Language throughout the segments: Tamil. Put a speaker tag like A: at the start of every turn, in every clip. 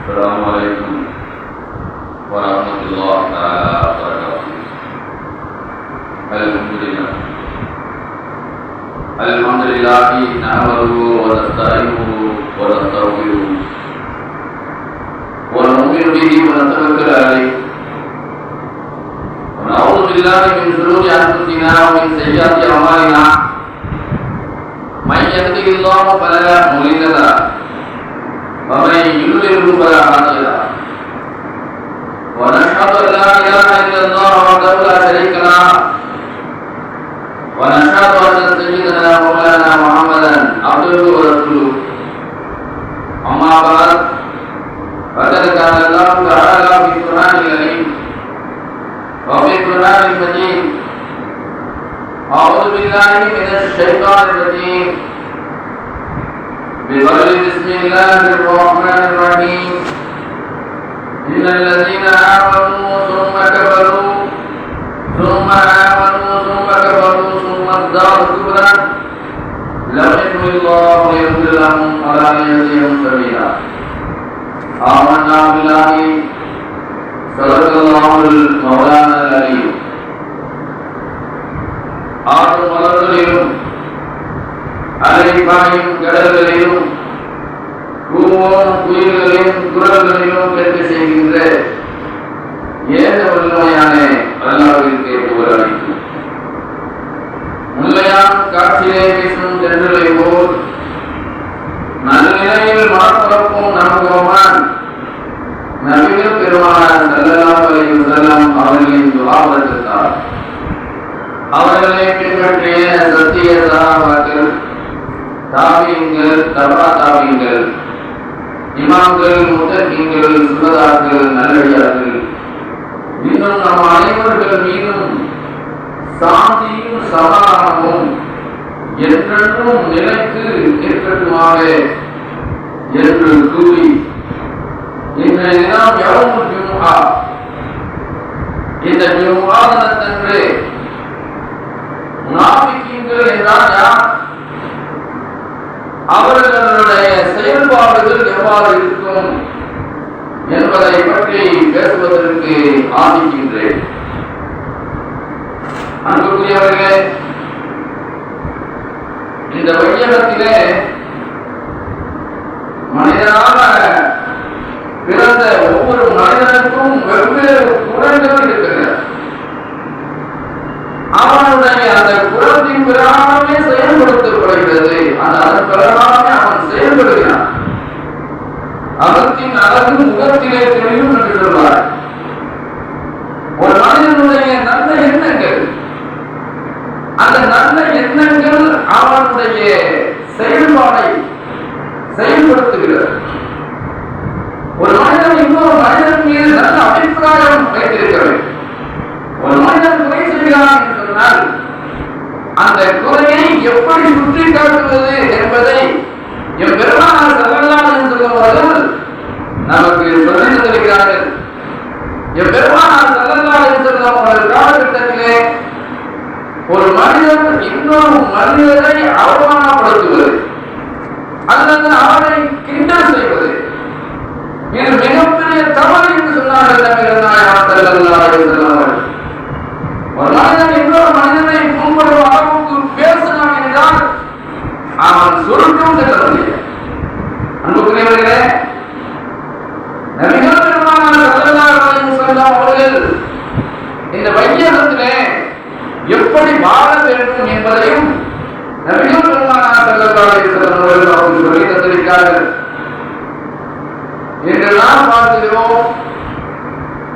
A: السلام عليكم ورحمة الله تعالى وبركاته. الحمد لله نحمده ونستعينه ونستغفره ونؤمن به ونتوكل عليه ونعوذ بالله من شرور أنفسنا ومن سيئات أعمالنا. من يهده الله فلا مضل له ومن يضلل فلا هادي له. ونشهد أن لا إله إلا الله وحده لا شريك له ونشهد أن سيدنا مولانا محمدا عبده ورسوله. أما بعد فقد قال الله تعالى في القرآن الكريم وفي القرآن المجيد: أعوذ بالله من الشيطان الرجيم، بسم الله الرحمن الرحيم. إن الذين آمنوا ثم كفروا ثم آمنوا ثم كفروا ثم ازدادوا كفرا لم يكن الله ليغفر لهم ولا ليهديهم سبيلا. آمنا بالله صدق الله المولانا العليم. ஆடும் மலர்களிலும் அலைபாயும் கடல்களிலும் கூவோம் குயில்களின் குரல்களிலும் கேட்க செய்கின்ற ஏக வல்லமையான அல்லாஹ்விற்கு புகழ் அளிக்கும். முல்லையான் காற்றிலே வீசும் தென்றலை போல் நல்நிலையில் மனப்பரப்பும் நம்புவோமான் நபிகள் பெருமானார் ஸல்லல்லாஹு அலைஹி வஸல்லம் அவர்களின் துஆவதற்காக அவர்களை பின்பற்றிய சத்திய சஹாபாக்கள், தாபீன்கள், தபா தாபீன்கள், இமாம்கள், முத்தகீன்கள், சுஹதாக்கள், நல்லடியார்கள், இன்னும் நம் அனைவர்கள் மீதும் சாந்தியும் சமாதானமும் என்றென்றும் நிலைத்து இருக்கட்டுமாக என்று கூறி, இன்றைய தினம் யௌமுல் ஜும்ஆ, இந்த ஜும்ஆ தினத்தன்று முனாஃபிகீன்கள் என்றால் யார், அவர்களுடைய செயல்பாடுகள் எவ்வாறு இருக்கும் என்பதை பற்றி பேசுவதற்கு ஆரம்பிக்கின்றேன். அன்புக்குரியவர்களே, இந்த வையகத்திலே மனிதனாக பிறந்த ஒவ்வொரு மனிதனுக்கும் வெவ்வேறு குணங்கள் இருக்கிறது. அவனுடைய அந்த குணத்தின் பிறகாமே செயல்படுத்தப்படுகிறது. அதன் பிறகாமே அவன் செயல்படுகிறான். அவற்றின் அழகு முகத்திலே தெரியும் என்று சொல்வார். ஒரு மனிதனுடைய நல்ல எண்ணங்கள், அந்த நல்ல எண்ணங்கள் அவனுடைய செயல்பாடை செயல்படுத்துகிறது. ஒரு மனிதன் இன்னொரு மனிதன் மீது நல்ல அபிப்பிராயம் வைத்திருக்கிறது. ஒரு மனிதன் குறை செய்கிறான் என்று சொன்னால் அந்த குறையை எப்படி சுற்றி காட்டுவது என்பதை பெருமானார் ஸல்லல்லாஹு அலைஹி வஸல்லம் அவர்கள் நமக்கு சொல்லித் தருகிறார்கள். பெருமானார் ஸல்லல்லாஹு அலைஹி வஸல்லம் அவர்கள் காலகட்டத்திலே ஒரு மனிதன் இன்னொரு மனிதரை அவமானப்படுத்துவது அல்லது அவரை கிண்டல் செய்வது, இது மிகப்பெரிய தவறு என்று சொன்னார்கள் நபிகள் நாயகம் ஸல்லல்லாஹு அலைஹி வஸல்லம் அவர்கள். ஒரு மனிதன் இன்னொரு மனிதனை புண்படும் அளவுக்கு பேசினான் என்றால் அவன் சுருக்கம் செல்லவில்லை. அன்புக்குரியவர்களே, நபிகள் பெருமானார் ஸல்லல்லாஹு அலைஹி வஸல்லம் அவர்கள் இந்த வையகத்திலே எப்படி வாழ வேண்டும் என்பதையும் நபிகள் பெருமானார் ஸல்லல்லாஹு அலைஹி வஸல்லம் அவர்கள் சொல்லித் தந்திருக்கிறார்கள். இன்று நாம் பார்க்கிறோம்,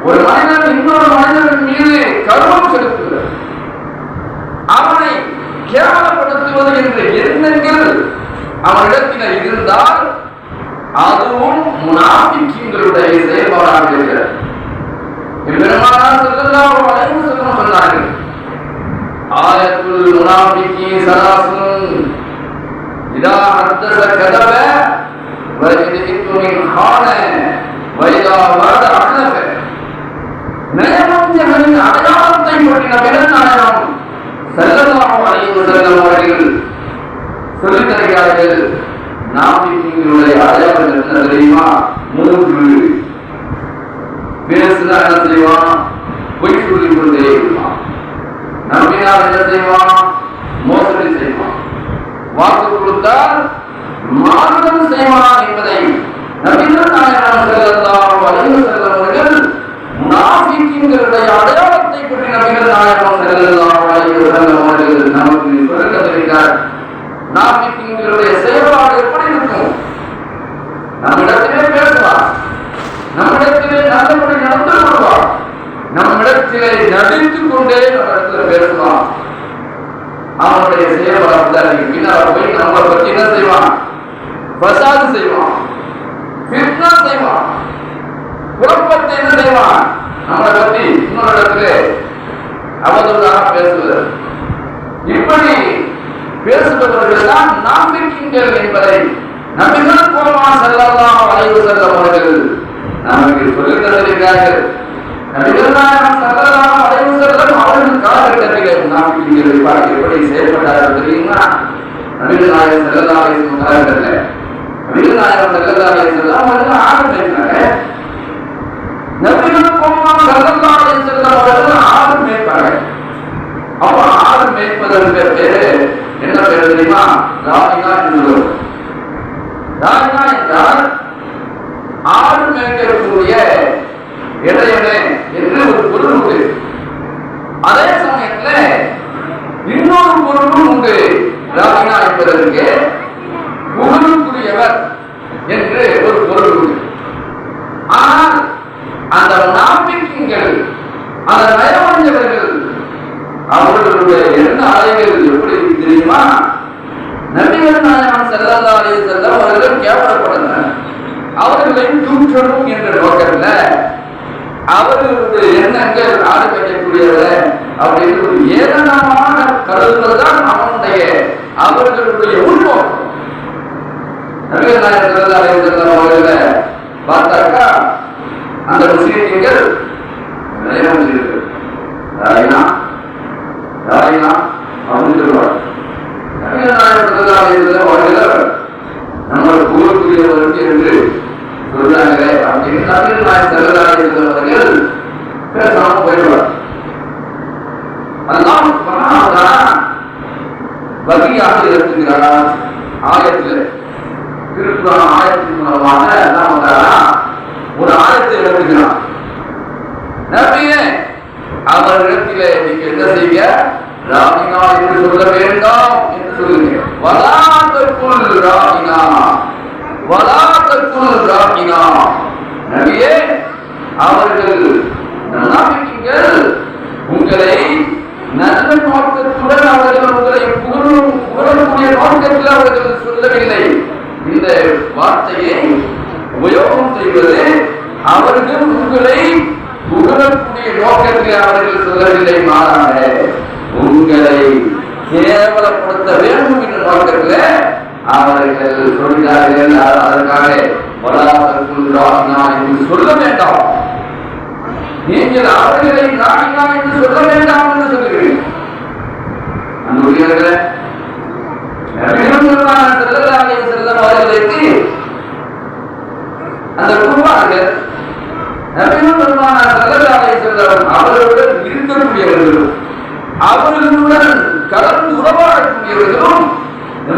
A: ஒரு மனிதன் இன்னொரு மனிதன் மீது கர்வம் செலுத்துவது, அவனை கேவலப்படுத்துவது என்ற எண்ணங்கள் அவனிடத்தில் இருந்தால் அதுவும் முனாஃபிகீன்களுடைய செயல்பாடாக இருக்கிறது. பெருமானார் ஸல்லல்லாஹு அலைஹி வஸல்லம் சொன்னார்கள், ஆயத்துல் முனாஃபிகீன் ஸலாஸுன் இதா ஹத்தஸ கதப வ இத்மின் ஹான வ இதா வஅத அஹ்லஃப. நயவஞ்சகனின் அடையாளத்தை பற்றின பெருநாயகம் ஸல்லல்லாஹு அலைஹி வஸல்லம் அவர்கள் சொல்லித் தருகிறார்கள். நாபிகளுடைய அடையாளம் என்ன தெரியுமா? மூன்று பேசுனா என்ன செய்வான்? பொய் சொல்லிக் கொண்டே இருப்பான். நம்பினால் என்ன செய்வான்? மோசடி செய்வான். வாக்கு கொடுத்தால் மாற்றம் செய்வான் என்பதை நபிகள் நாயகம் ஸல்லல்லாஹு அலைஹி வஸல்லம் அவர்கள் முனாஃபிக்குகளுடைய அடையாளத்தை பற்றி நபிகள் நாயகம் ஸல்லல்லாஹு அலைஹி வஸல்லம் அவர்கள் நமக்கு சொல்லித் தருகிறார். முனாஃபிக்குகளுடைய செயல்பாடு எப்படி இருக்கும்? நம்மிடத்திலே பேசுவார், நம்மிடத்திலே நல்லபடி நடந்து கொள்வார், நம்மிடத்திலே நடித்துக் கொண்டே நம்மிடத்தில் பேசுவான். அவனுடைய செயல்பாடு பின்னால் போய் நம்மளை பற்றி என்ன செய்வான்? பசாது செய்வான், ஃபித்னா செய்வான், குழப்பத்தை என்ன செய்வான்? நம்மளை பற்றி இன்னொரு இடத்திலே அவதூறாக பேசுவது. இப்படி பேசுபவர்கள் தான் நாபிக்கீன்கள் என்பதை நபிகள் பெருமான் ஸல்லல்லாஹு அலைஹி வஸல்லம் அவர்கள் நமக்கு சொல்லித் தருகிறார்கள். நபிகள் நாயகம் ஸல்லல்லாஹு அலைஹி வஸல்லம் அவர்கள் காலகட்டத்திலே நாபிக்கீன்களை பார்த்து எப்படி செயல்பட்டார்கள் தெரியுமா? நபிகள் நாயகம் ஸல்லல்லாஹு அலைஹி வஸல்லம் காலகட்டத்திலே நபிகள் நாயகம் ஸல்லல்லாஹு அலைஹி வஸல்லம் அவர்கள் ஆரம்பித்தாங்க. நபிகள் பெருமான் ஸல்லல்லாஹு அலைஹி வஸல்லம் அவர்கள் ஆடு மேய்ப்பாங்க. அப்ப ஆடு மேய்ப்பதற்கு பேரு என்ன பேரு தெரியுமா? ராயினா என்று சொல்லுவோம். ராயினா என்றால் ஆடு மேய்க்கக்கூடிய இடையனே என்று ஒரு பொருள் உண்டு. அதே சமயத்தில் இன்னொரு பொருளும் உண்டு. ராயினா என்பதற்கு புகழுக்குரியவர் என்று ஒரு பொருள் உண்டு. ஆனால் அந்த நாபிக்கீன்கள், அந்த நயவஞ்சகர்கள், அவர்களுடைய எண்ண அலைகள் எப்படி தெரியுமா? நபிகள் நாயகம் ஸல்லல்லாஹு அலைஹி வஸல்லம் அவர்கள் கேவலப்படுகிறார். அவர்களை தூற்றணும் என்ற நோக்கத்தில் அவர்களுடைய எண்ணங்கள் ஆடு வைக்கக்கூடியவர் அப்படின்னு ஒரு ஏளனமான கருதுகள் தான் அவர்களுடைய உள்நோக்கம். நபிகள் நாயகம் ஸல்லல்லாஹு அலைஹி வஸல்லம் அவர்களை பார்த்தாக்கா அந்த முஸ்லிம்கள் நயவஞ்சகர்கள், ராயினா ராயினா அப்படின்னு சொல்லுவார். நபிகள் நாயகம் ஸல்லல்லாஹு அலைஹி வஸல்லம் அவர்கள் நம்ம கூறக்கூடியவர்கள் என்று சொல்றாங்களே அப்படின்னு நபிகள் நாயகம் ஸல்லல்லாஹு அலைஹி வஸல்லம் அவர்கள் பேசாம போயிடுவார். அல்லாஹ் சுப்ஹானஹு வ தஆலா வகியாக இருக்கிறார். ஆயத்தில் திருக்குர்ஆன் ஆயத்தின் மூலமாக அல்லாஹ் தஆலா ஒரு ஆயத்தை எழுதுகிறார். நபியே, அவர்களிடத்திலே நீங்க என்ன செய்ய? ராமினா என்று சொல்ல வேண்டாம் என்று சொல்லுங்க. வலாதக்குல் ராமினா, வலாதக்குல் ராமினா. நபியே, அவர்கள் முனாஃபிக்குகள் உங்களை நல்ல நோக்கத்துடன் அவர்கள் உங்களை புகழக்கூடிய நோக்கத்தில் அவர்கள் சொல்லவில்லை. இந்த வார்த்தையை உபயோகம் செய்வது அவர்கள் உங்களை புகழக்கூடிய நோக்கத்தில் அவர்கள் சொல்லவில்லை, மாறாக உங்களை கேவலப்படுத்த வேண்டும் என்ற நோக்கத்தில் அவர்கள் சொல்கிறார்கள். அதற்காக என்று சொல்ல வேண்டாம், நீங்கள் அவர்களை ராணினா என்று சொல்ல வேண்டாம் என்று சொல்லுகிறீர்கள். அன்புள்ளவர்களே, ஸல்லல்லாஹு அலைஹி வஸல்லம் அவர்களுக்கு அந்த குர்ஆனில் நபிகள் பெருமானார் ஸல்லல்லாஹு அலைஹி வஸல்லம் அவர்களுடன் இருக்கக்கூடியவர்களும் அவர்களுடன் கலந்து உறவாடக்கூடியவர்களும்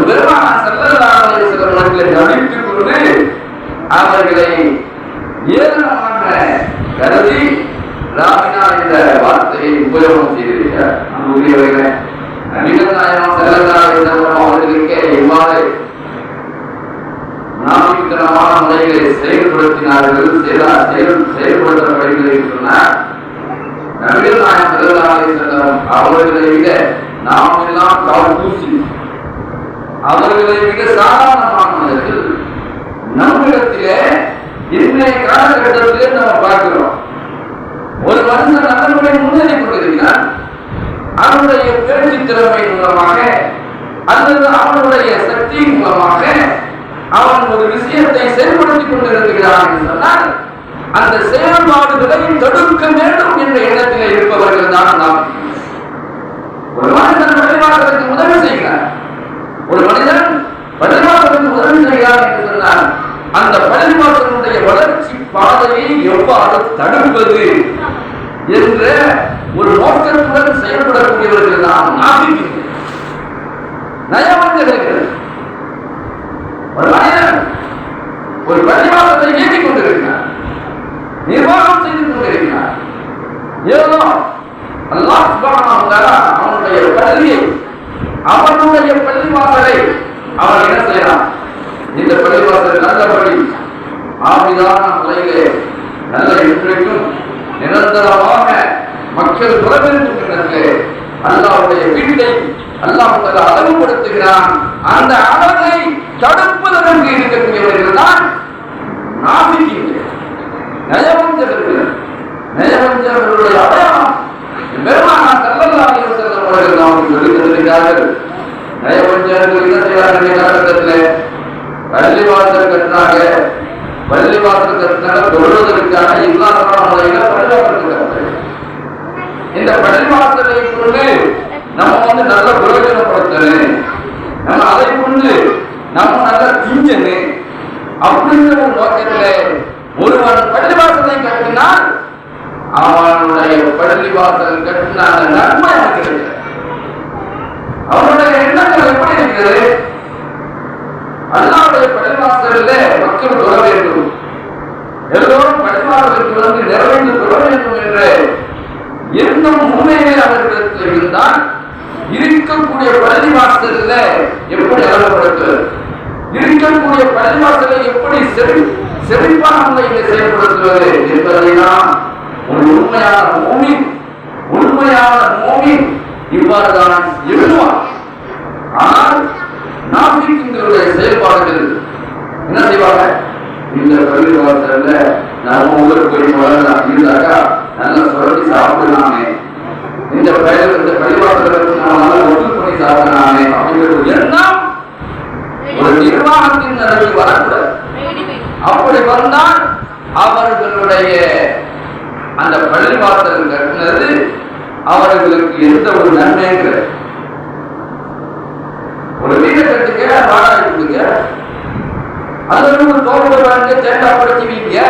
A: பெருமானார் ஸல்லல்லாஹு அலைஹி வஸல்லம் அவர்களை நடித்துக் கொண்டு அவர்களை ஏளனமாக கருதி ராமினா என்ற வார்த்தையை உபயோகம் செய்திருக்கிறார். அன்புள்ளவர்களே, நபிகள் நாயகம் ஸல்லல்லாஹு அலைஹி வஸல்லம் அவர்களுக்கு இவ்வாறு நாமிகரமான முறைகளை செயல்படுத்தினார்கள், செயல்படுத்தப்படுகிறது சொன்னார். நபிகள் நாயகம் ஸல்லல்லாஹு அலைஹி வஸல்லம் அவர்களை விட நாம் எல்லாம் கால் தூசி, அவர்களை விட சாதாரணமானவர்கள். நம்மிடத்திலே இன்றைய காலகட்டத்திலே நம்ம பார்க்கிறோம், ஒரு மனுஷன் நல்ல முன்னேறி கொண்டிருக்கிறார். அவனுடைய பேச்சு திறமை மூலமாக அல்லது அவனுடைய சக்தியின் மூலமாக அவன் ஒரு விஷயத்தை செயல்படுத்திக் கொண்டிருக்கிறான் என்று சொன்னால் அந்த செயல்பாடுகளை தடுக்க வேண்டும் என்ற எண்ணத்திலே இருப்பவர்கள் தான் நாம். ஒரு மனிதன் பள்ளிவாசலுக்கு உதவி செய்கிறார், ஒரு மனிதன் பள்ளிவாசலுக்கு உதவி செய்கிறார் என்று சொன்னால் அந்த பள்ளிவாசலுடைய வளர்ச்சி பாதையை எவ்வாறு தடுப்பது என்ற ஒரு நோக்கத்துடன் செயல்படக்கூடியவர்கள் தான் நாபிகள், நயவஞ்சகர்கள். ஒரு மனிதன் ஒரு பள்ளிவாசலை இயக்கிக் கொண்டிருக்கிறார், நிர்வாகம் செய்து கொண்டிருக்கிறார். ஏதோ அல்லாஹ் சுப்ஹானஹு வ தஆலா அவனுடைய பள்ளியை, அவனுடைய பள்ளிவாசலை அவன் என்ன செய்யலாம்? இந்த பள்ளிவாசல் நல்லபடி ஆவிதான முறையிலே நல்ல இன்றைக்கும் நிரந்தரமாக மக்கள் வரவேற்கும் இடத்திலே அல்லாஹ்வுடைய வீட்டை அல்லாஹ் அழகுபடுத்துகிறான். அந்த அழகை தடுப்பதற்கு இருக்கக்கூடியவர்கள் தான் நாபிகீன்கள், நயவஞ்சகர்கள். நயவஞ்சகர்களுடைய அடையாளம் பெருமானார் ஸல்லல்லாஹு அலைஹி வஸல்லம் அவர்கள் நமக்கு சொல்லித் தருகிறார்கள். நயவஞ்சகர்கள் என்ன செய்வார்கள்? காலகட்டத்திலே பள்ளிவாசல் கட்டினாங்க, பள்ளிவாசல் கட்டினாங்க தொழுவதற்கான இல்லாத முறையில பள்ளிவாசல் கட்டினாங்க. இந்த பள்ளிவாசலை கொண்டு நம்ம நல்ல பிரயோஜனப்படுத்தணும், நம்ம அதை கொண்டு நம்ம நல்ல திஞ்சனு அப்படிங்கிற ஒரு நோக்கத்திலே ஒருவன் பள்ளிவாசலை கட்டினால் அவனுடைய பள்ளிவாசல் கட்டின அந்த நன்மை இருக்கிறது. அவனுடைய எண்ணங்கள் எப்படி இருக்கிறது? அல்லாஹ்வுடைய பள்ளிவாசலிலே மக்கள் தொழ வேண்டும், எல்லோரும் பள்ளிவாசலுக்கு வந்து நிறைவேற்றி தொழ வேண்டும் என்ற எண்ணம் உண்மையிலே அவர்களுக்கு இருந்தால் இருக்கக்கூடிய பள்ளிவாசலில் எப்படி அழகுபடுத்துவது, இருக்கக்கூடிய பள்ளிவாசலை எப்படி செழிப்பான முறையில் செயல்படுத்துவது என்பதை நாம் ஒரு உண்மையான மூமின் இவ்வாறுதான் எழுதுவார். ஆனால் நாபிகளுடைய செயல்பாடுகள் என்ன செய்வாங்க? இந்த பள்ளிவாசல்ல நம்ம ஊருக்கு போய் வளரலாம் இருந்தாக்கா நல்லா சுரண்டி சாப்பிடலாமே, இந்த பள்ளிவாசலுக்கு நம்ம நல்லா ஒன்று பண்ணி சாப்பிடலாமே அப்படிங்கிற ஒரு எண்ணம் ஒரு நிர்வாகத்தின் அளவில் வரக்கூடாது. அப்படி வந்தால் அவர்களுடைய அந்த பள்ளிவாசல் கட்டினது அவர்களுக்கு எந்த ஒரு நன்மைங்கிற ஒரு வீட்டை கட்டுங்க, வாடகை கொடுங்க, அதில் ஒரு தோட்ட வாங்க, தேட்டா படிச்சுவீங்க,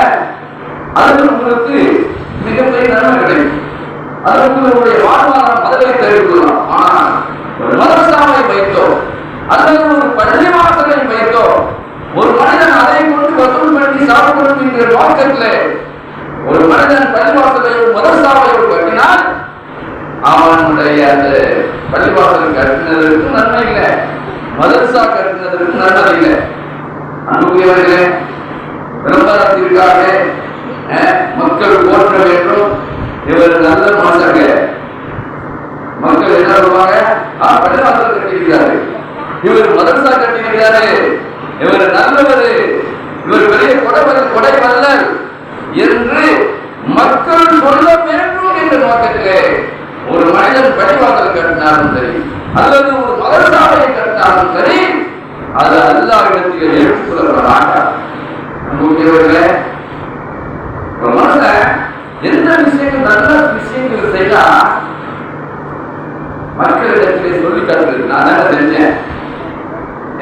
A: அதில் உங்களுக்கு மிகப்பெரிய நன்மை கிடைக்கும், அதில் உங்களுடைய வாழ்வாதாரம் முதலை தெரிவிக்கலாம். ஆனால் ஒரு மதரசாவை வைத்தோ அல்லது ஒரு பள்ளிவாசலை வைத்தோ ஒரு மனிதன் அதை கொண்டு வசூல் பண்ணி சாப்பிடணும் என்கிற நோக்கத்தில் ஒரு மனிதன் பள்ளிவாசலையோ மதரசாவையோ கட்டினால் அவனுடைய அந்த பள்ளிவாசல் கட்டினதற்கு நன்மை இல்லை, மதரசா கட்டினதற்கு நன்மை இல்லை. அன்புக்குரியவர்களே, விளம்பரத்திற்காக மக்கள் போற்ற வேண்டும், இவர் நல்ல மனுஷங்க, மக்கள் என்ன சொல்லுவாங்க? பள்ளிவாசல் கட்டியிருக்கிறாரு, இவர் மதரசா கட்டியிருக்கிறாரு, இவர் நல்லவர், இவர் பெரிய கொடை வல்லர் என்று மக்கள் சொல்ல வேண்டும் என்ற நோக்கத்திலே ஒரு மனிதன் பள்ளிவாசல் கட்டினாலும் சரி அல்லது ஒரு மதரசாவை கட்டினாலும் சரி அது அல்லாஹ்விடத்தில் ஏற்றுக்கொள்ளப்பட மாட்டார். அன்புக்குரியவர்களே, ஒரு மனுஷன் எந்த விஷயங்கள் நல்ல விஷயங்கள் செய்தா மக்களிடத்திலே சொல்லி காட்டுறது. நான் என்ன செஞ்சேன்,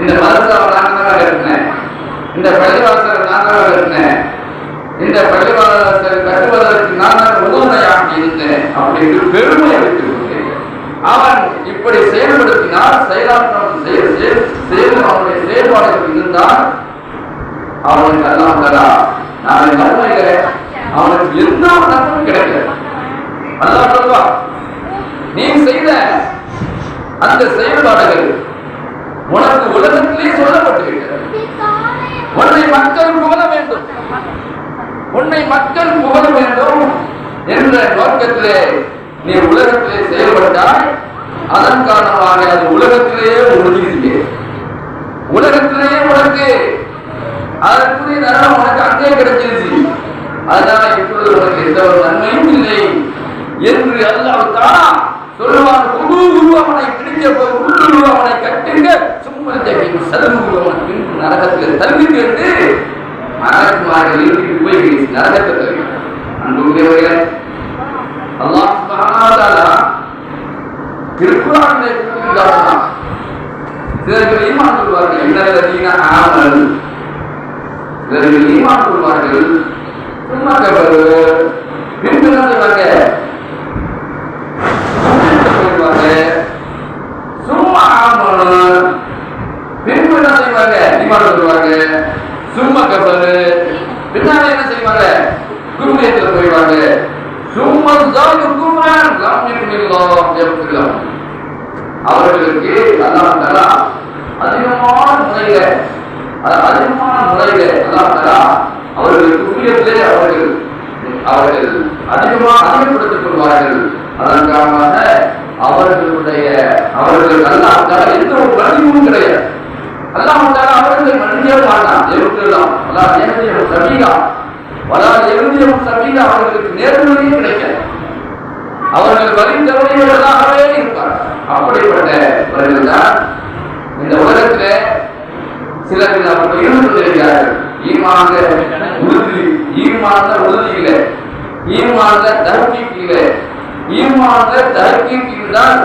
A: இந்த மதரசாவை நான் தான் கட்டினேன், இந்த பள்ளிவாசலை நான் தான் கட்டினேன், இந்த பள்ளிவாசல் கட்டுவதற்கு நான் தான் உதவியாக இருந்தேன் அப்படின்னு பெருமை அளித்து அவன் இப்படி செயல்படுத்தினால் அவனுடைய செயல்பாடுகள் இருந்தால் அவனுக்கு அல்லாஹ் நாளை மறுமையில அவனுக்கு எந்த ஒரு நன்மையும் கிடைக்கல. அல்லாஹ் சொல்வா, நீ செய்த அந்த செயல்பாடுகள் உனக்கு உலகத்திலே சொல்லப்பட்டு விட்டது, உன்னை மக்கள் புகழ வேண்டும், உன்னை மக்கள் புகழ வேண்டும் என்ற நோக்கத்திலே நீ உலகத்திலே செயல்பட்டால் அதன் காரணமாக அது உலகத்திலேயே உறுதி, உலகத்திலேயே உனக்கு அதற்குரிய நன்மை உனக்கு அங்கே கிடைச்சிருச்சு. அதனால இப்பொழுது உனக்கு எந்த ஒரு நன்மையும் இல்லை என்று அல்லாஹ் தஆலா சொல்லுவான். அவனை பிடிக்க போய் உள்ளுரு அவனை கட்டுங்க, சும்மா சதுரு அவனை நரகத்தில் தள்ளுங்க என்று மலக்குமார்கள் இறுதிக்கு போய் நரகத்தை தருகிறார். அன்புக்குரியவர்களே, அல்லாஹ் சுப்ஹானஹு வ தஆலா திருக்குர்ஆனிலே கூறுகிறார், சிலர்கள் ஈமான் கொள்வார்கள், இன்னல்லதீன ஆமனு, சிலர்கள் ஈமான் கொள்வார்கள், சும்மா கபரு பின்பு என்ன செய்வாங்க? போயிடுவாங்க. சும்மா ஆமணும் பின்பு என்ன செய்வாங்க? ஈமான் சொல்லுவாங்க. சும்மா கபரு பின்னால என்ன செய்வாங்க? குருமியத்தில் போயிடுவாங்க. சும்மா குமரன் அவர்களுக்கு அல்லாஹ் தஆலா அதிகமான முறையில அல்லாஹ் தஆலா அவர்களுக்கு குருமியத்திலே அவர்கள் அதிகப்படுத்திக் கொள்வார்கள். அதன் காரணமாக அவர்கள் அல்லாஹ் தஆலா எந்த ஒரு மன்னிப்பும் கிடையாது. அல்லாஹ் தஆலா அவர்களை மன்னிக்கவே மாட்டான். எவ்வளவுலாம் அல்லாஹ் நேரடியாக சபீகா அவர்களுக்கு நேர்வழியே கிடைக்காது. அவர்கள் வரிந்தவர்களாகவே இருப்பார்கள். அப்படிப்பட்டவர்கள் தான் இந்த உலகத்திலே சிலர் அவர்கள் இருந்து கொண்டிருக்கிறார்கள். ஈமான்ல உறுதி இல்லை, ஈமான்ல தஹ்கீக் இல்லை. ஈமான்ல தஹ்கீக் இருந்தால்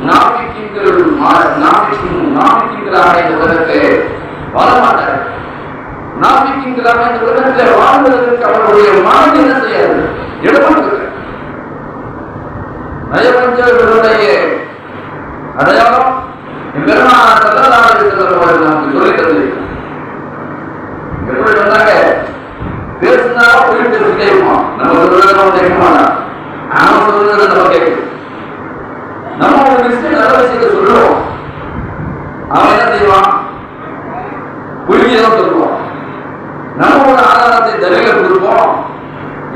A: நாஃபிகீன்களாக இந்த உலகத்திலே வாழ மாட்டார்கள். நாஃபிகீன்களாக இந்த உலகத்திலே வாழ்வதற்கு அவர்களுடைய மனம் என்ன செய்யாது? இடமளிக்கிறது. நயவஞ்சகர்களுடைய அடையாளம் பெருமானார் ஸல்லல்லாஹு அலைஹி வஸல்லம் அவர்கள் நமக்கு சொல்லித் தந்திருக்கிறார். எப்படி சொன்னாங்க? பேசினா போயிட்டு கேட்போம். நம்ம சொல்றதை நம்ம கேட்க மாட்டோம். நாம சொல்றதை நம்ம கேட்கணும். நம்ம ஒரு விஷயம் நல்ல விஷயத்தை சொல்லுவோம், அவன் என்ன செய்வான்? புரிஞ்சதான் சொல்லுவோம். நம்ம ஒரு ஆதாரத்தை தலில கொடுப்போம்.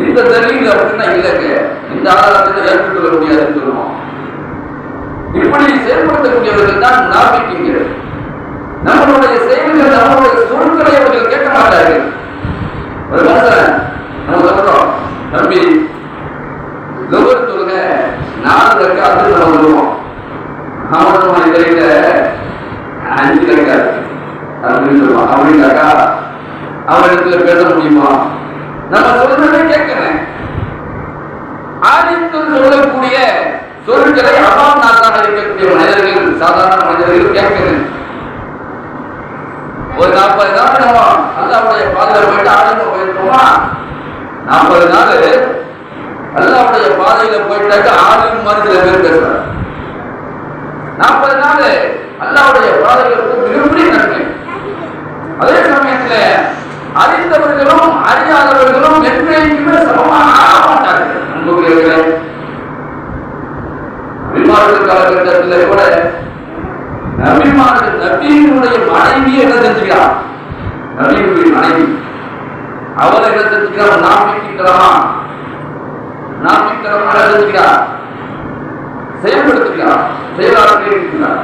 A: இந்த தலில் அப்படின்னா இல்லைங்க, இந்த ஆதாரத்தை ஏற்றுக்கொள்ள முடியாதுன்னு சொல்லுவோம். இப்படி செயல்படுத்தக்கூடியவர்கள் தான் முனாஃபிக்குகள். நம்மளுடைய செய்திகள், நம்மளுடைய சொற்களை அவர்கள் கேட்க மாட்டார்கள். ஒரு மனுஷன் நம்ம சொல்றோம், தம்பி லோகர் சொல்லுங்க 4 ரக்காத்து நம்ம சொல்லுவோம். அவனுடைய கையில 5 ரக்காத்து அப்படின்னு சொல்லுவான். அப்படின்னாக்கா அவனிடத்துல பேச முடியுமா? நம்ம சொல்றதை கேட்கிறேன். ஆதித்தம் சொல்லக்கூடிய சொற்களை அவாம் நாட்டாக இருக்கக்கூடிய மனிதர்கள், சாதாரண மனிதர்கள் கேட்கிறேன். ஒரு 40 நாள் நம்ம அல்லாஹ்வுடைய பாதையில போயிட்டு ஆரம்ப போயிருக்கோமா? 40 நாள் அல்லாஹ்வுடைய பாதையில போயிட்டாக்க ஆளும் மாதிரி சில பேர் பேசுறாங்க. 40 நாள் அல்லாஹ்வுடைய பாதையில போய் மிகப்பெரிய நன்மை. அதே சமயத்துல அறிந்தவர்களும் அறியாதவர்களும் என்றைக்குமே சமமாக ஆக மாட்டார்கள். அன்புக்குரியவர்களே, நபிமார்கள் காலகட்டத்தில் கூட நபியினுடைய மனைவி என்ன செஞ்சுக்கிறார்? நபியினுடைய மனைவி அவர் என்ன செஞ்சுக்கிறார்? நாபிக்கிறமா என்ன செஞ்சுக்கிறார்? செயல்படுத்துகிறார், செயலாளர்கள் இருக்கிறார்.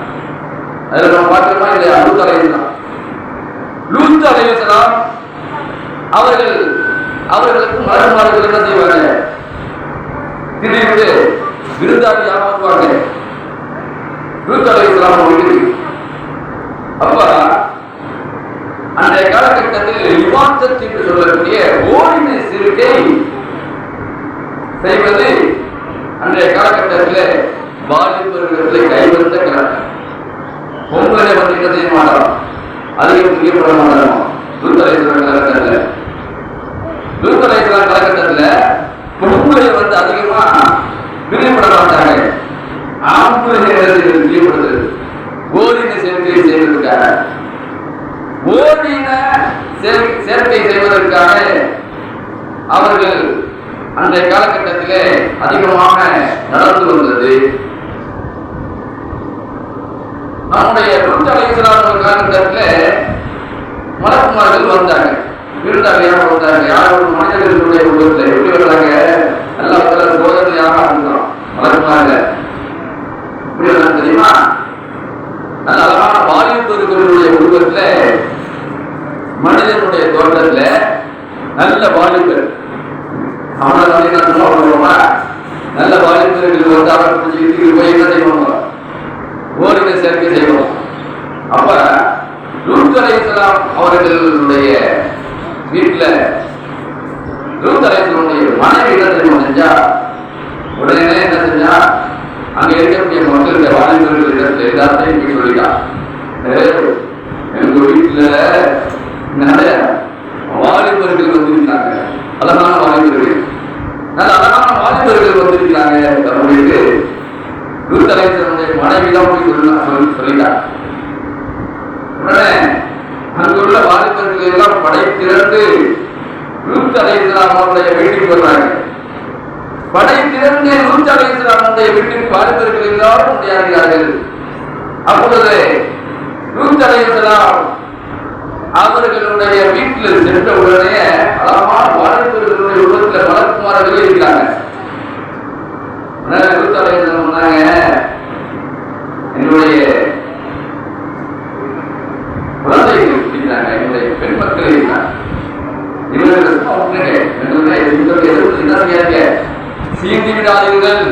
A: அதில் நம்ம பார்க்கிறோமா இல்லையா? லூத் அலைஹிஸ்ஸலாம் அவர்களுக்கு மலர்மார்கள் என்ன செய்வாங்க? திடீர்னு விருந்தாளியாக வருவாங்க. லூத் அலைஹிஸ்ஸலாம் வீட்டுக்கு. அப்ப அன்றைய காலகட்டத்தில் விவாதத் என்று சொல்லக்கூடிய ஓரின சிறுகை செய்வது அன்றைய காலகட்டத்தில் வாலிபர்களிடத்தில் கைவந்த கிடக்கும். பொங்கலை வந்து என்ன செய்ய மாட்டோம், அதிகம் முக்கியப்பட மாட்டோம். லூத் அலைஹிஸ்ஸலாம் காலகட்டத்தில் பொங்கலை வந்து அதிகமா பிரியப்பட மாட்டாங்க. ஆம்பளைகளை பிரியப்படுறது ஓரின சேர்க்கை செய்வதற்காக, ஓரின சேர்க்கை செய்வதற்காக அவர்கள் அன்றைய காலகட்டத்திலே அதிகமாக நடந்து வந்தது. நம்முடைய லூத் அலைஹிஸ்ஸலாம் காலகட்டத்தில் மலக்குமார்கள் வந்தாங்க, விருந்தாளியாக வந்தாங்க. யார் ஒரு மனிதர்களுடைய உலகத்தில் எப்படி வர்றாங்க? எல்லா சோதனையாக இருந்தான் மலக்குமார்கள். எப்படி வந்தாங்க தெரியுமா? நல்ல அழகான வாலிபர்களுடைய உருவத்தில், மனிதனுடைய தோட்டத்துல நல்ல வாலிபர். நல்ல வாலிபர்கள் வந்தாலும் போய் என்ன செய்வாங்க? ஓரின சேர்க்கை செய்வோம். அப்ப லூத் அலைஹிஸ்ஸலாம் அவர்களுடைய வீட்டில் லூத் அலைஹிஸ்ஸலாமுடைய மனைவி என்ன தெரியுமா செஞ்சா? உடனே என்ன செஞ்சா? அங்க இருக்கக்கூடிய மக்களுடைய வாலிபர்கள் இடத்துல எல்லாத்தையும் போய் சொல்லிட்டா, எங்க வீட்டுல நிறைய வாலிபர்கள் வந்திருந்தாங்க, அழகான வாலிபர்கள். இருக்கிறாங்க அப்படின்னு லூத் அலைஹிஸ்ஸலாமுடைய மனைவி தான் போய் சொல்லிட்டார். உடனே அங்குள்ள வாலிபர்கள் எல்லாம் படை திரண்டு லூத் அலைஹிஸ்ஸலாம் அவருடைய வீட்டுக்கு வருவாங்க. படை திரண்டு லூத் அலைஹிஸ்ஸலாமுடைய வீட்டுக்கு வாலிபர்கள் எல்லாரும் முடியாகிறார்கள். அப்பொழுது லூத் அலைஹிஸ்ஸலாம் அவர்களுடைய வீட்டில் சென்ற உடனே அழகான வாலிபர்களுடைய உலகத்தில் மலக்குமார்கள் இருக்கிறாங்க. லூத் அலைஹிஸ்ஸலாம் சொன்னாங்க, என்னுடைய குழந்தைகள் இருக்கிறாங்க, என்னுடைய பெண் மக்கள் இருக்கிறாங்க, இவர்கள் சீண்டி விடாதீர்கள்,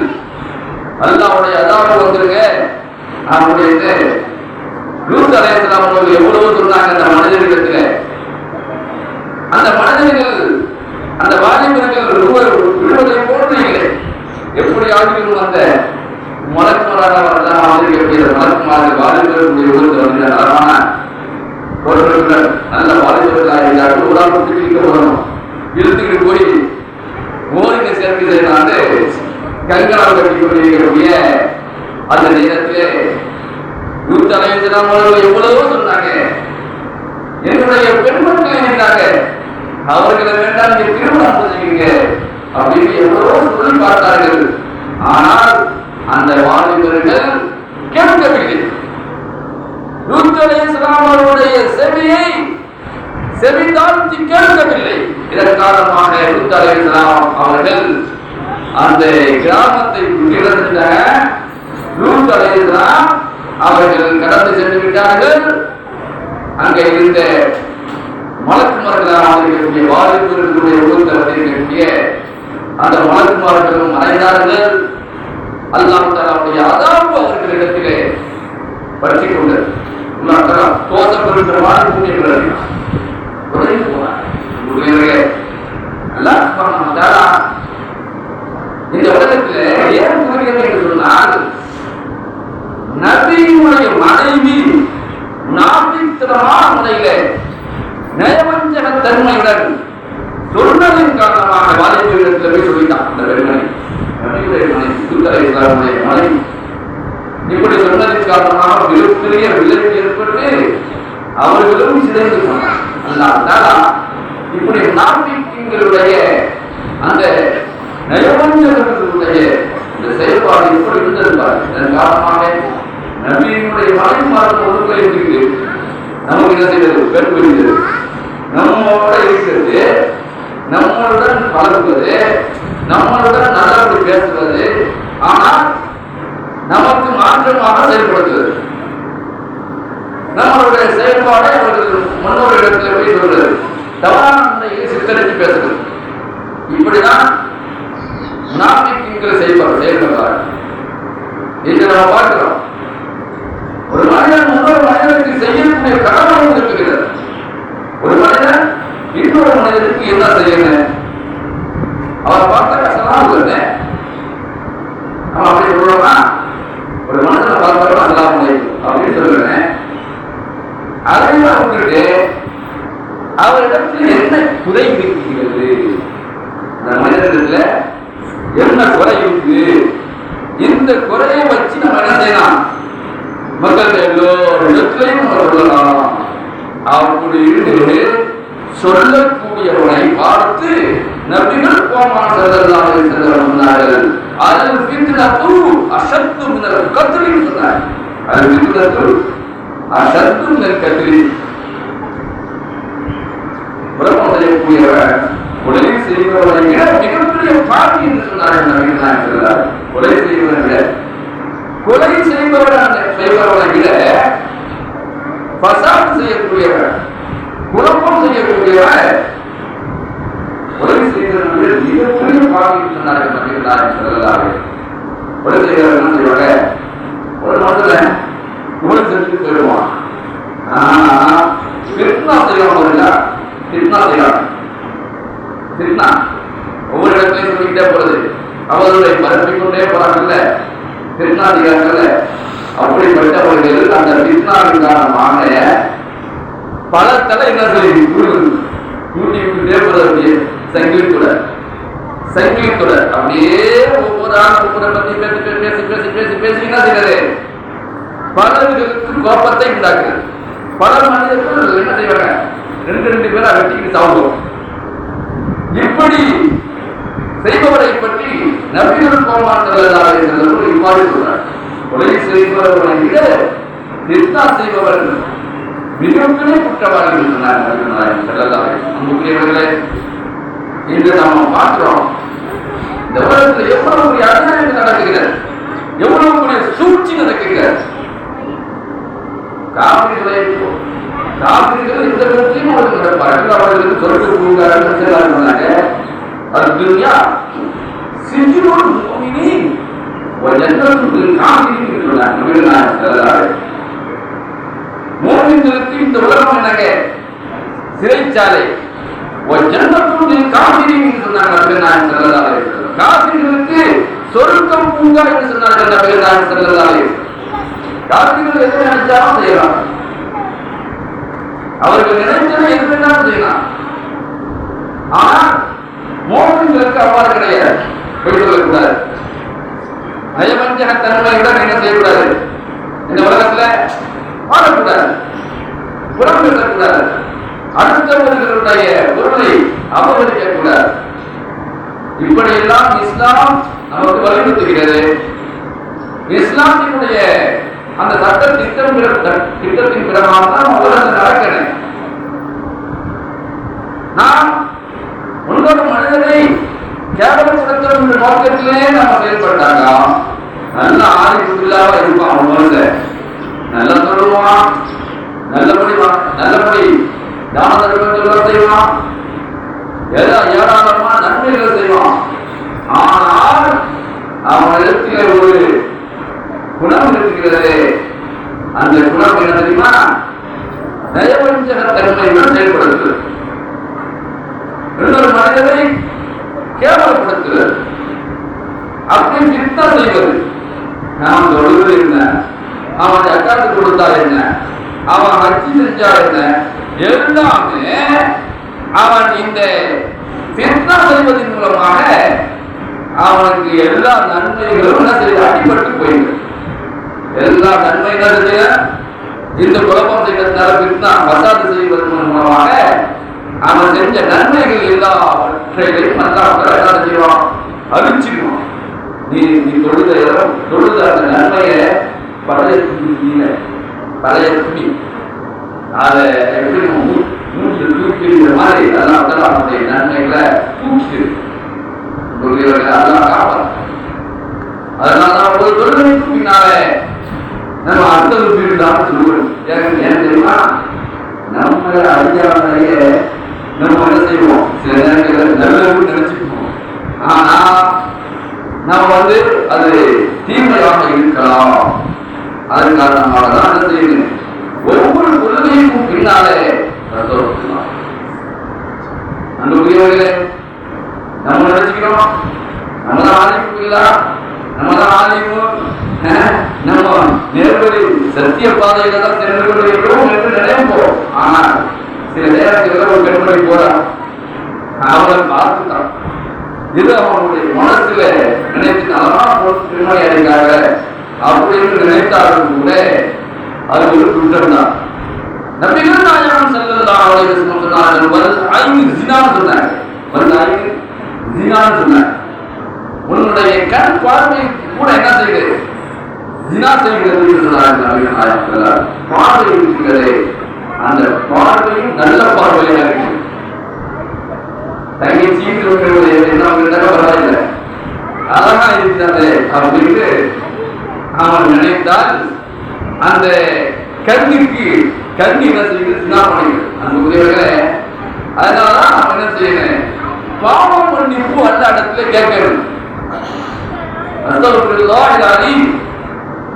A: அல்லாஹ்வுடைய அதாபு வந்துருங்க அப்படின்னு லூத் அலைஹிஸ்ஸலாம் அவர்கள் எவ்வளவு சொன்னாங்க. அந்த மனிதர்களிடத்துல அந்த மனிதர்கள் அந்த வாலிபர்கள் விடுவதை போன்று இல்லை. எப்படி ஆகியும் அந்த மலக்குமாராக வரலாம் அவருக்கு எப்படி மலக்குமார்கள் வாலிபர்களுடைய உலகத்தில் வந்து அழகான தோற்றங்கள் நல்ல வாலிபர்களாக உடாமத்துக்கு வரணும். இழுத்துக்கிட்டு போய் மோரினை சேர்க்கை செய்யலான்னு கங்கணம் கட்டி கொண்டிருக்கக்கூடிய அந்த நேரத்திலே லூத் அலைஹிஸ்ஸலாம் அவர்கள் எவ்வளவோ சொன்னாங்க. என்னுடைய பெண் மக்கள் இருந்தாங்க, அவர்களை வேண்டாம் நீங்க திருமணம் செய்வீங்க அப்படின்னு எவ்வளவோ சொல்லி பார்த்தார்கள். ஆனால் அந்த வாலிபர்கள் கேட்கவில்லை. லூத் அலைஹிஸ்ஸலாம் அவருடைய செவி தாழ்த்தி கேட்கவில்லை. இதன் காரணமாக லூத் அலைஹிஸ்ஸலாம் அவர்கள் அந்த கிராமத்தை இழந்துட்டாங்க. லூத் அலைஹிஸ்ஸலாம் அவர்கள் கடந்து சென்று விட்டார்கள். அங்கே இருந்த மலக்குமார்களாக இருக்கக்கூடிய வாலிபர்களுடைய உலகத்தில் இருக்கக்கூடிய அந்த மலக்குமார்களும் மறைந்தார்கள். அல்லாஹ் தஆலாவுடைய அதாபு அவர்களிடத்திலே பற்றிக் கொண்டது. தோசப்படுகின்ற வாழ்க்கை குறைந்து போனார். இந்த உலகத்தில் ஏன் கூறுகிறது என்று சொன்னால், நபியினுடைய மனைவி நாபித்தனமான முறையில நயவஞ்சக தன்மையுடன் சொன்னதின் காரணமாக வாலிபர்களிடத்தில் போய் சொல்லிட்டான். அந்த பெண்மணி நபியுடைய மனைவி லூத் அலைஹிஸ்ஸலாமுடைய மனைவி இப்படி சொன்னதின் காரணமாக மிகப்பெரிய விளைவு ஏற்பட்டு அவர்களும் சிதைந்து போனார். அல்லாஹ் இப்படி நாபிகளுடைய அந்த நயவஞ்சகர்களுடைய இந்த செயல்பாடு எப்படி இருந்திருந்தார். இதன் காரணமாக நபியினுடைய மனைவிமார்கள் ஒழுங்கை இருக்கு. நமக்கு என்ன செய்வது? பெண் வருகிறது, நம்மோட இருக்கிறது, நம்மளுடன் பழகுவது, நம்மளுடன் நல்லபடி பேசுவது, ஆனால் நமக்கு மாற்றமாக செயல்படுத்துவது. நம்மளுடைய செயல்பாடை அவர்கள் முன்னோரு இடத்துல போய் சொல்றது, தவறான முறையில் சித்தரித்து பேசுவது. இப்படிதான் முனாஃபிக்குகள் செயல்படுறாங்க. இன்று நம்ம பார்க்கிறோம், ஒரு மனிதன் இன்னொரு மனிதனுக்கு செய்யக்கூடிய கடமை இருக்கிறது. ஒரு மனிதன் இன்னொரு மனிதனுக்கு என்ன செய்யணும்? அவர் பார்த்த கஷ்டமா வருது. நம்ம அப்படி சொல்றோம்னா, ஒரு மனிதனை பார்க்கிறோம் நல்லா அப்படின்னு சொல்லுவேன். அதையும் விட்டுட்டு அவரிடத்தில் என்ன குறை இருக்கிறது, அந்த மனிதனிடத்துல என்ன குறை இருக்கு, இந்த குறையை வச்சு நம்ம என்ன செய்யலாம்? மக்கள் எல்லோரிடத்திலையும் சொல்லலாம். அப்படி இருந்து சொல்லக்கூடியவனை பார்த்து நபிகள் கோமான் ஸல்லல்லாஹு அலைஹி வஸல்லம் சொன்னார்கள், அதில் ஃபித்னத்து அஷத்து மினல் கத்லி சொன்னார். அதில் ஃபித்னத்து அஷத்து மினல் கத்லி, பிரபலம் செய்யக்கூடியவன் கொலை செய்பவனை விட மிகப்பெரிய பாவி என்று சொன்னார்கள் நபிகள் ஸல்லல்லாஹு. கொலை செய்பவனை விட பசாத் செய்யக்கூடியவன், குழப்பம் செய்யக்கூடியவன், கொலை செய்கிறவர்கள் மிகப்பெரிய பாவி என்று சொன்னார்கள் நபிகள் ஸல்லல்லாஹு. கொலை செய்கிறவர்கள் என்ன செய்வாங்க? ஒரு மனதில் கொலை செஞ்சு போயிடுவான். ஃபித்னா செய்வாங்க, ஃபித்னா செய்வாங்க. ஃபித்னா ஒவ்வொரு இடத்துலையும் சொல்லிக்கிட்டே போறது, அவர்களை பரப்பிக்கொண்டே போறாங்கல்ல ஃபித்னாதிகாரங்கள்ல. அப்படிப்பட்டவர்கள் அந்த ஃபித்னாவின் காரணமாக பல தலை என்ன சொல்லி கூட்டி விட்டுட்டே போறது. சங்கிலி தொடர் அப்படியே ஒவ்வொரு ஒருவரை பத்தி பேசி பேசி பேசி பேசி என்ன செய்யறது? பலர்களுக்கு கோபத்தை உண்டாக்குறது. பல மனிதர்கள் என்ன செய்வாங்க? ரெண்டு பேரா வெட்டிக்கிட்டு சாப்பிடுவோம். இப்படி செய்பவரை பற்றி நபிகள் கோமான் இவ்வாறு சொல்றார். கொலை செய்பவர்களை விட நிர்ணா செய்பவர் மிகப்பெரிய குற்றவாளிகள் சொன்னார். அன்புக்குரியவர்களே, இன்று நாம பார்க்கிறோம் இந்த உலகத்தில் எவ்வளவு பெரிய அநியாயம் நடக்குகிறது, எவ்வளவு பெரிய சூழ்ச்சி நடக்குகிறது. காவிரிகள் இந்த விதத்திலும் நடப்பார்கள். அவர்களுக்கு சொர்க்க பூங்கார்கள் சொன்னாங்க. அது துன்யா சிஜ்னுல் முஃமினீன் வ ஜன்னத்துல் காஃபிரீன் சொன்னாங்க. முஃமின்களுக்கு இந்த உலகம் என்னங்க? சிறைச்சாலை. வ ஜன்னத்துல் காஃபிரீன் சொன்னாங்க. காஃபிர்களுக்கு சொர்க்கம் பூங்கா என்று சொன்னார்கள் நபிகள் நாயகம் ஸல்லல்லாஹு அலைஹி வஸல்லம். காஃபிர்கள் எதை நினைச்சாலும் செய்யலாம். அவர்கள் நினைச்சதை எது வேணாலும் செய்யலாம். ஆனால் மோகன்களுக்கு அவ்வாறு கிடையாது. போய் சொல்லக்கூடாது. நயவஞ்சக தன்மையுடன் என்ன செய்யக்கூடாது? இந்த உலகத்துல வாழக்கூடாது, புறம் பேசக்கூடாது, அடுத்தவர்களுடைய பொருளை அபகரிக்க கூடாது. இப்படியெல்லாம் இஸ்லாம் நமக்கு வலியுறுத்துகிறது. இஸ்லாமினுடைய அந்த சட்ட திட்டத்தின் பிரகாரம் தான் உலகத்தில் நடக்கணும். நாம் ஒன்றொரு மனிதனை கேவலப்படுத்தும் என்ற நோக்கத்திலே நம்ம செயல்பட்டாங்க. நல்ல ஆதிபுல்லாவா இருப்பான். அவன் நல்லா சொல்லுவான், நல்லபடி தான தர்மங்கள் செய்வான், ஏராளமா நன்மைகள் செய்வான். ஆனால் அவனிடத்திலே ஒரு குணம் இருக்கிறது. அந்த குணம் என்ன தெரியுமா? நயவஞ்சக தன்மையுடன் செயல்படுத்துவது, இன்னொரு மனிதரை கேவலப்படுத்துவது, அப்படி சித்தம் செய்வது. நாம் தொழுவது என்ன, அவன் ஜக்காத்து கொடுத்தா என்ன, அவன் ஹஜ் செஞ்சா என்ன, எல்லாமே அவன் இந்த சித்தா செய்வதன் மூலமாக அவனுக்கு எல்லா நன்மைகளும் என்ன செய்ய அடிபட்டு போயிடும். எல்லா நன்மை இந்த குழப்பம் செய்வதனால பின்னா வசாது செய்வதன் மூலமாக அவன் செஞ்ச நன்மைகள் எல்லாவற்றையும் நல்லா செய்வான், அழிச்சிடுவான். நீ தொழுத அந்த நன்மையை பழைய துணி அதை எப்படி மூஞ்சில் தூக்கிடுற மாதிரி அதெல்லாம் அவனுடைய நன்மைகளை தூக்கிடு. அதெல்லாம் காப்பாற்ற. அதனாலதான் ஒரு தொழிலுக்கு பின்னாலே நம்ம அடுத்தது பீடுதான் சொல்லுவோம். ஏன் தெரியுமா? நம்ம அறியாமையே நம்ம என்ன செய்வோம்? சில நேரங்களில் நல்லது நினைச்சுக்குவோம். ஆனா நம்ம அது தீமையாக இருக்கலாம். அதன் காரணமாகதான் என்ன செய்யணும்? ஒவ்வொரு கொள்கைக்கும் பின்னாலே ரத்தம். அன்புக்குரியவர்களே, நம்ம நினைச்சுக்கிறோம் நம்மதான் ஆதிப்பு இல்ல, நம்மதான் ஆதிப்பு, நம்ம நேர்வழி சத்திய பாதையில தான் சென்று கொண்டிருக்கிறோம் என்று நினைப்போம். ஆனால் சில நேரத்தில் ஒரு பெண்மணி போறான், அவளை பார்த்துட்டான். இது அவனுடைய மனசுல நினைச்சுட்டாலும் பெண்மணி அடைக்காக அப்படின்னு நினைத்தாலும் கூட அது ஒரு குற்றம் தான். நபிகள் நாயகம் ஸல்லல்லாஹு அலைஹி வஸல்லம் சொன்னாங்க, உன்னுடைய கண் பார்வை கூட என்ன செய்கிறது? ஜினா செய்கிறது என்று சொன்னார்கள். பார்வை இருக்கிறது, அந்த பார்வையும் நல்ல பார்வையாக இருக்கு. தங்கச்சி பரவாயில்லை, அழகா இருக்கிறது அப்படின்னு அவன் நினைத்தால் அந்த கண்ணுக்கு கண்ணி என்ன செய்யுது? ஜினா பண்ணுகிறது. அந்த உதவிகளை அதனாலதான் அவன் என்ன செய்யணும்? பாவம் மன்னிப்பு அந்த இடத்துல கேட்கணும்.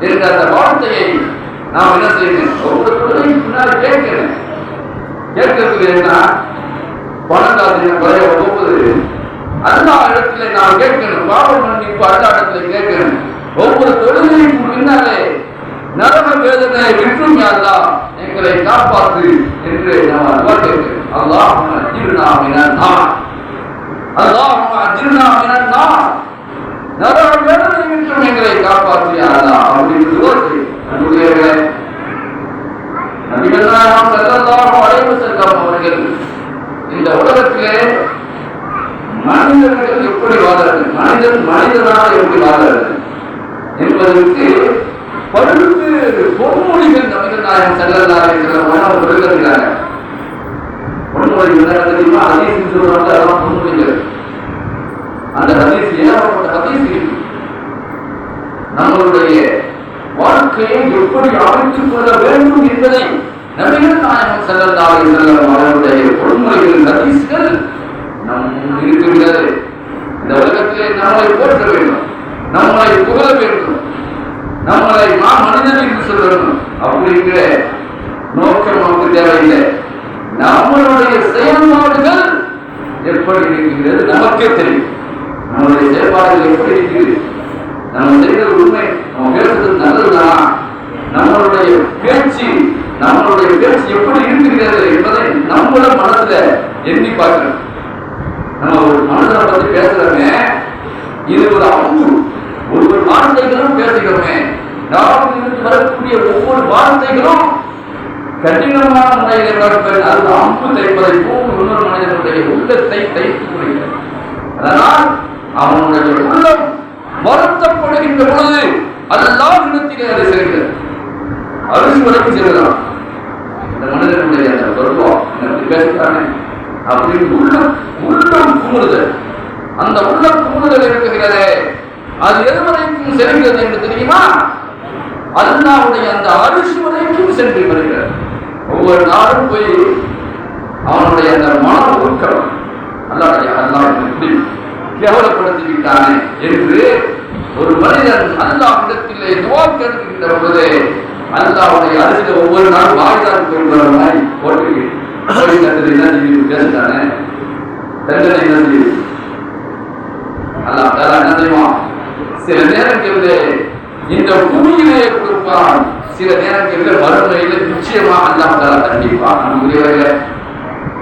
A: என்ற அந்த வார்த்தையை நாம் என்ன செய்யணும்? ஒவ்வொரு முன்னாடி கேட்கணும். கேட்கறதுக்கு என்ன? பணம் காசு குறைய போகுது. அந்த இடத்துல நாம் கேட்கணும். பாவம் மன்னிப்பு அந்த இடத்துல கேட்கணும். ஒவ்வொரு தொழுகையும் பின்னாலே நரக வேதனை விற்றும் யாரா எங்களை காப்பாற்று என்று நாம் அல்லா கேட்கிறோம். அல்லாஹும்ம அஜிர்னா மினன் நார், அல்லாஹும்ம அஜிர்னா மினன் நார். நரக வேதனை விட்டும் எங்களை காப்பாற்றியாரா அப்படின்னு நபிகள் நாயகம் ஸல்லல்லாஹு அலைஹி வஸல்லம் அவர்கள் இந்த உலகத்திலே மனிதர்கள் எப்படி வாழறது, மனிதனாக எப்படி வாழறது என்பதற்கு பல்வேறு பொன்மொழிகள் நபிகள் நாயகம் ஸல்லல்லாஹு அலைஹி வஸல்லம் அவர்கள் எழுதுகிறாங்க. பொன்மொழி என்ன தெரியுமா? ஹதீஸ் சொல்றாங்க, அதெல்லாம் பொன்மொழிகள். அந்த ஹதீஸ் ஏகப்பட்ட ஹதீஸ் இருக்கு. நம்மளுடைய வாழ்க்கையை எப்படி அமைத்துக் கொள்ள வேண்டும் என்பதை நபிகள் நாயகம் ஸல்லல்லாஹு அலைஹி வஸல்லம் அவர்களுடைய பொன்மொழிகள் ஹதீஸ்கள் நம் இருக்கிறது. இந்த உலகத்திலே நம்மளை போற்ற வேண்டும், நம்மளை புகழ வேண்டும், நம்மளை மனிதன் என்று சொல்லணும் அப்படிங்கிற நோக்கம் நமக்கு தேவையில்லை. நம்மளுடைய செயல்பாடுகள் எப்படி இருக்கிறது நமக்கே தெரியும். நம்மளுடைய செயல்பாடுகள் எப்படி இருக்கிறது, நம்ம செய்கிற உண்மை, நம்ம பேசுறது நல்லதுதானா, நம்மளுடைய பேச்சு எப்படி இருக்கிறது என்பதை நம்மள மனசுல எண்ணி பார்க்கணும். நம்ம ஒரு மனதை பத்தி பேசுறோமே, இது ஒரு அம்பு, ஒவ்வொரு வார்த்தைகளும் பேசுகிறோமே, நாம் இருந்து வரக்கூடிய ஒவ்வொரு வார்த்தைகளும் கடினமான முறையில் அது அம்பு தைப்பதை போல் இன்னொரு மனிதனுடைய உள்ளத்தை தைத்துக் கொள்கிறது. அதனால் அவனுடைய உள்ளம் வருத்தப்படுகின்ற பொழுது அதெல்லாம் இடத்திலே அதை செல்கிறது, அரிசி வரைக்கும் செல்லலாம். இந்த மனிதனுடைய அந்த வருவம் எப்படி பேசுகிறானே அப்படின்னு உள்ளம் குமுறுதல், அந்த உள்ளம் குமுறுதல் இருக்குகிறதே, அது எது வரைக்கும் செல்கிறது என்று தெரியுமா? அல்லாஹ்வுடைய அந்த அரிசி வரைக்கும் சென்று வருகிறது. ஒவ்வொரு நாளும் போய் அவனுடைய அந்த மன உருக்கம், அல்லாஹ் எப்படி கேவலப்படுத்தி விட்டானே என்று ஒரு மனிதன் அல்லாஹ்விடத்திலே துஆ கேட்கின்ற பொழுது அல்லாஹ்வுடைய அரிசியில ஒவ்வொரு நாளும் வாய்தான் போய் வர மாதிரி போட்டு பேசுறானே, தண்டனை என்ன செய்யுது? அல்லாஹ் என்ன செய்வான்? சில நேரங்களில் இந்த பூமியிலே கொடுப்பான், சில நேரங்களில் வறுமையில நிச்சயமா அல்லாஹ் தண்டிப்பான். நம்முடைய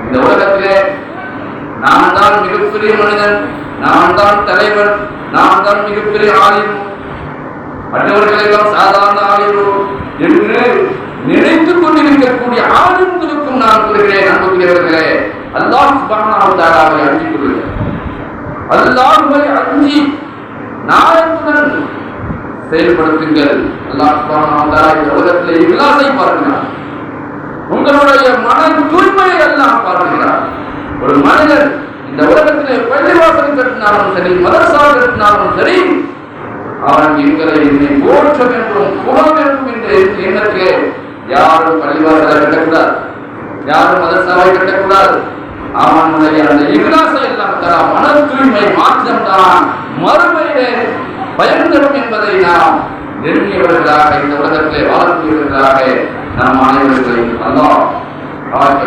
A: இந்த உலகத்திலே நான் தான் மிகப்பெரிய மனிதன், நான் தான் தலைவர், நான் தான் மிகப்பெரிய ஆலிம், மற்றவர்களெல்லாம் சாதாரண ஆலிம் என்று நினைத்துக் கொண்டிருக்கக்கூடிய ஆலிம்களுக்கும் நான் சொல்கிறேன், அன்புக்குரியவர்களே, அல்லாஹ் சுப்ஹானஹு வ தஆலாவை அஞ்சிக் கொள்ளுங்கள். அல்லாஹ்வை அஞ்சி நாயத்துடன் செயல்படுத்துங்கள். அல்லாஹ் சுப்ஹானஹு வ தஆலா இந்த உலகத்திலே இக்லாஸை பார்க்கிறார், உங்களுடைய மன தூய்மையை அல்லாஹ் பார்க்கிறார். ஒரு மனிதன் இந்த உலகத்திலே பள்ளிவாசல் கட்டினாலும் சரி, மதரசா கட்டினாலும் சரி, அவன் என்னை போற்ற வேண்டும், புகழ வேண்டும் என்ற எண்ணத்திலே யாரும் பள்ளிவாசலை கட்டக்கூடாது, யாரும் மதரசாவை கட்டக்கூடாது. அவனுடைய அந்த இக்லாஸை எல்லாம் தர மன தூய்மை மாற்றம்தான் மறுமையிலே பயன் தரும் என்பதை நாம் எண்ணியவர்களாக இந்த உலகத்திலே வாழக்கூடியவர்களாக நாம் அனைவர்களையும் அல்லாஹ் வாழ்க்கை